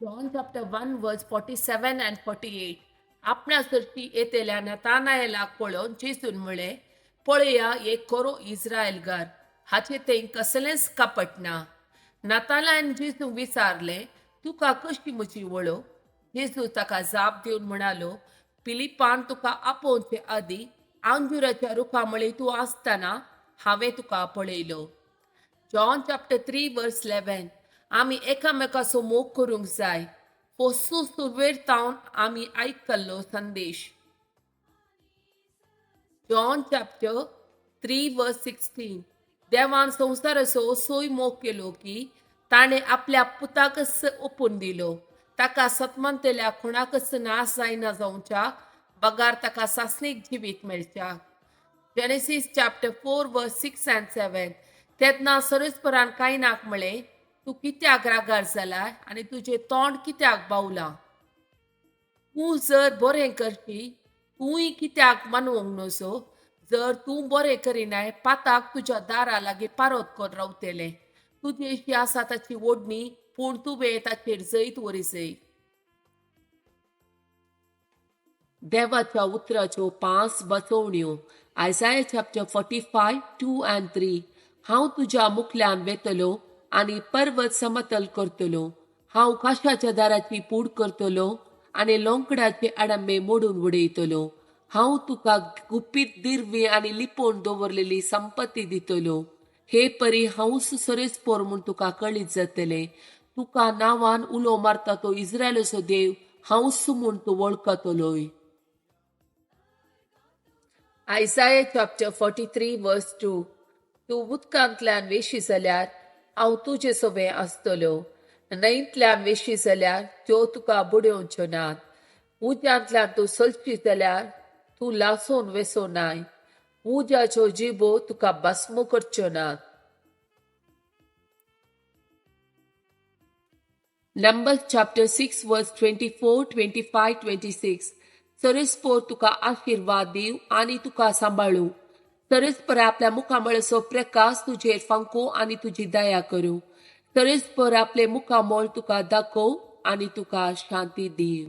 John chapter 1 verse 47 and 48. आपणा सरशी येतेल्या नतानायला पळोवन जेसून म्हळे, पळया एक कोरो इस्रायलगार, हाचे थंय कसलेंच कपट ना. नतानायन जेसू विचारले, तुका कशी म्हजी वळख? जेसू ताका जाप दिवन म्हणालो, पिलिपान तुका आपोवचे आदी अंजुराच्या रुखा मळी तूं आसतना हांवें तुका पळयलो. जॉन चॅप्टर 3 वर्स 11. आमी एकामेकाचो मोग करूंक जाय. हो सुरवेर तावन आमी आयकल्लो संदेश. जॉन चॅप्टर 3 वर्स 16. देवान संवसाराचो असोय मोग केलो की ताणे आपल्या पुताकच ओपून दिलो, ताका सतमंतल्या कोणाकच नाश जायना जावच्या, बगार ताका सासणीक जिवीत मेळच्या. Genesis chapter 4 verse 6 and 7. तेन्ना सरस्परान कायनाक म्हळे, तूं कित्याक रागार जाला आनी तुजें तोंड कित्याक बावलां? तूं जर बरें करशी, तूंय कित्याक मानवंक नजो? जर तूं बरें करिनाय, पाताक तुज्या दारा लागीं पारोत कोन्न रावतलें. तुजी अशी आसा ताची ओडणी, पूण तुवें ताचेर जैत वरिसय. देवाच्या उतराच्यो 5 बसवण्यो. Isaiah chapter 45, 2 and 3. हांव तुज्या मुखल्यान वेतलो आनी पर्वत समतल करतलो. हांव काशाच्या दाराची पूड करतलो आनी लोंकडाचे आडंबे मोडून उडयतलो. हांव तुका गुपीत दिरवी आनी लिपोवन दवरलेली संपत्ती दितलो. हे परी हांवूच सरस्पोर म्हूण तुका कळीत जातलें. तुका नांवान उलो मारता तो इस्रायलाचो देव हांवूच म्हूण तूं वळखतलोय. Isaiah chapter 43 verse 2. तूं उदकांतल्यान वेशी जाल्यार हांव तुजे सोबे आसतलो. न्हंयतल्यान वेशी जाल्यार त्यो तुका बुडयोवच्यो नात. उज्यांतल्यान तूं चलशी जाल्यार तूं लासोन वेसोनाय. उज्याच्यो जिबो तुका भस्म करच्यो नात. Numbers chapter 6 verse 24, 25, 26. सरस्पोर तुका आशीर्वाद दिव आनी तुका सांबाळू. सरस्पर आपल्या मुखामळाचो प्रकाश तुजेर फांको आनी तुजी दया करूं. सरस्पर आपले मुखामोळ तुका दाखोव आनी तुका शांती दिव.